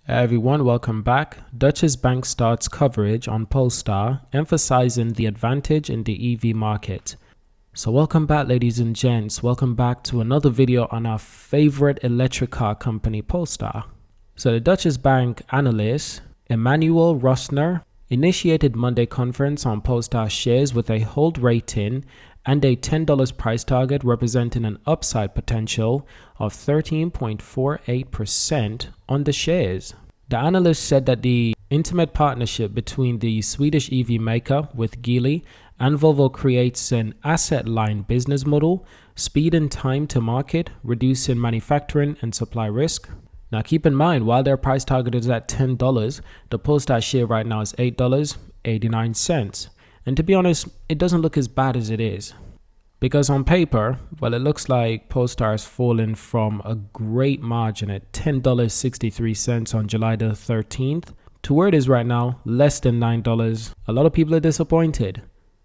Everyone, welcome back. Deutsche Bank starts coverage on Polestar, emphasizing the advantage in the EV market. So welcome back, ladies and gents. Welcome back to another video on our favorite electric car company, Polestar. So the Deutsche Bank analyst, Emmanuel Rosner, initiated Monday conference on Polestar shares with a hold rating and a $10 price target, representing an upside potential of 13.48% on the shares. The analyst said that the intimate partnership between the Swedish EV maker with Geely and Volvo creates an asset-light business model, speed and time to market, reducing manufacturing and supply risk. Now keep in mind, while their price target is at $10, the Polestar share right now is $8.89. And to be honest, it doesn't look as bad as it is. Because on paper, well, it looks like Polestar has fallen from a great margin at $10.63 on July the 13th to where it is right now, less than $9. A lot of people are disappointed.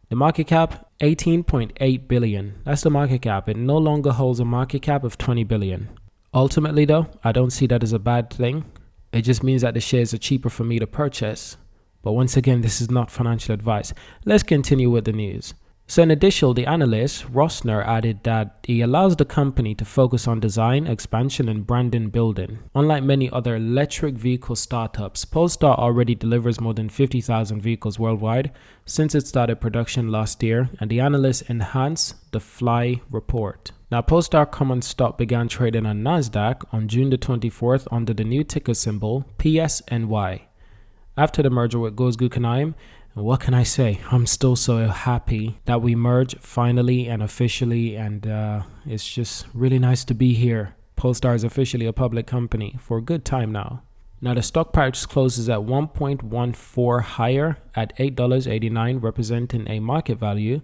The market cap, $18.8 billion. That's the market cap. It no longer holds a market cap of $20 billion. Ultimately though, I don't see that as a bad thing. It just means that the shares are cheaper for me to purchase. But once again, this is not financial advice. Let's continue with the news. So in addition, the analyst, Rosner, added that he allows the company to focus on design, expansion, and branding building. Unlike many other electric vehicle startups, Polestar already delivers more than 50,000 vehicles worldwide since it started production last year, and the analyst enhanced the Fly report. Now, Polestar common stock began trading on Nasdaq on June the 24th under the new ticker symbol PSNY. After the merger with Guggenheim, what can I say? I'm still so happy that we merged finally and officially, and it's just really nice to be here. Polestar is officially a public company for a good time now. Now the stock price closes at 1.14 higher at $8.89, representing a market value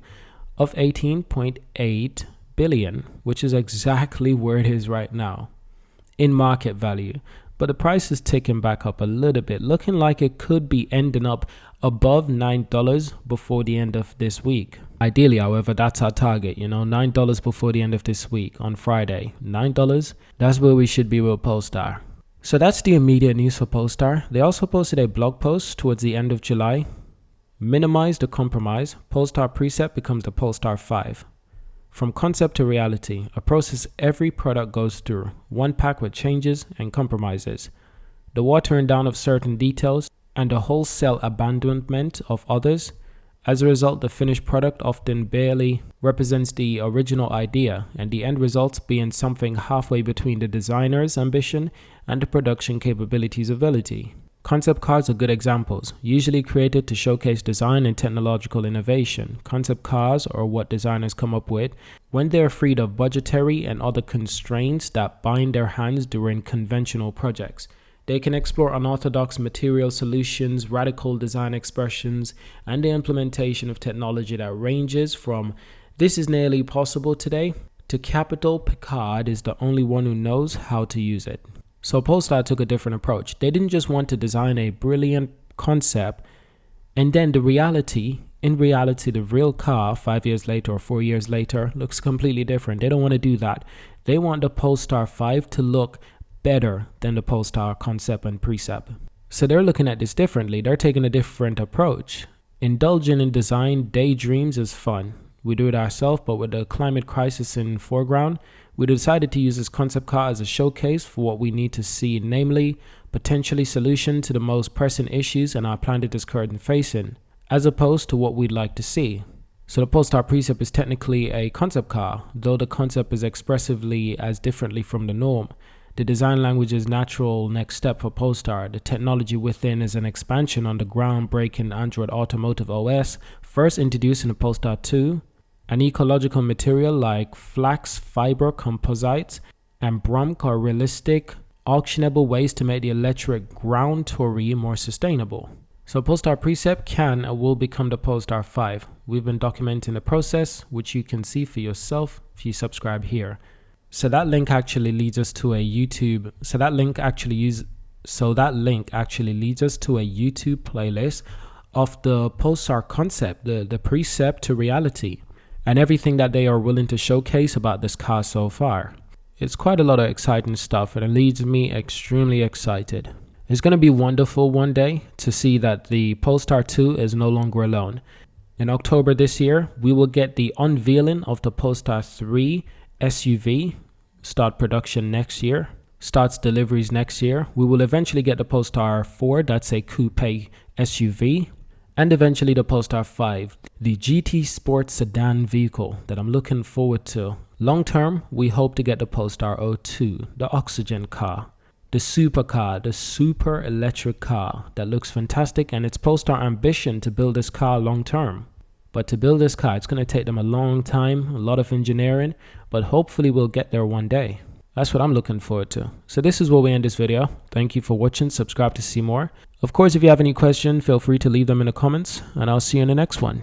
of $18.8 billion, which is exactly where it is right now in market value. But the price is ticking back up a little bit, looking like it could be ending up above $9 before the end of this week. Ideally, however, that's our target, $9 before the end of this week on Friday. $9, that's where we should be with Polestar. So that's the immediate news for Polestar. They also posted a blog post towards the end of July. Minimize the compromise. Polestar Precept becomes the Polestar 5. From concept to reality, a process every product goes through, one packed with changes and compromises, the watering down of certain details, and the wholesale abandonment of others. As a result, the finished product often barely represents the original idea, and the end results being something halfway between the designer's ambition and the production capabilities ability. Concept cars are good examples, usually created to showcase design and technological innovation. Concept cars are what designers come up with when they are freed of budgetary and other constraints that bind their hands during conventional projects. They can explore unorthodox material solutions, radical design expressions, and the implementation of technology that ranges from "this is nearly possible today" to "Capital Picard is the only one who knows how to use it." So Polestar took a different approach. They didn't just want to design a brilliant concept and then in reality, the real car 5 years later or 4 years later looks completely different. They don't want to do that. They want the Polestar 5 to look better than the Polestar concept and precept. So they're looking at this differently. They're taking a different approach. Indulging in design daydreams is fun. We do it ourselves, but with the climate crisis in foreground, we decided to use this concept car as a showcase for what we need to see, namely, potentially solution to the most pressing issues and our planet is currently facing, as opposed to what we'd like to see. So the Polestar Precept is technically a concept car, though the concept is expressively as differently from the norm. The design language is natural next step for Polestar. The technology within is an expansion on the groundbreaking Android Automotive OS, first introduced in the Polestar 2. An ecological material like flax fiber composites and Bromk are realistic, auctionable ways to make the electric ground touring more sustainable. So Polestar Precept can and will become the Polestar 5. We've been documenting the process, which you can see for yourself if you subscribe here. So that link actually leads us to a YouTube. So that link actually leads us to a YouTube playlist of the Polestar concept, the precept to reality, and everything that they are willing to showcase about this car so far. It's quite a lot of exciting stuff, and it leaves me extremely excited. It's going to be wonderful one day to see that the Polestar 2 is no longer alone. In October this year, we will get the unveiling of the Polestar 3 SUV, start production next year, starts deliveries next year. We will eventually get the Polestar 4, that's a coupe SUV, and eventually the Polestar 5, the GT Sport sedan vehicle that I'm looking forward to. Long term, we hope to get the Polestar 02, the oxygen car, the supercar, the super electric car that looks fantastic, and it's Polestar ambition to build this car long term. But to build this car, it's going to take them a long time, a lot of engineering, but hopefully we'll get there one day. That's what I'm looking forward to. So this is where we end this video. Thank you for watching. Subscribe to see more. Of course, if you have any questions, feel free to leave them in the comments, and I'll see you in the next one.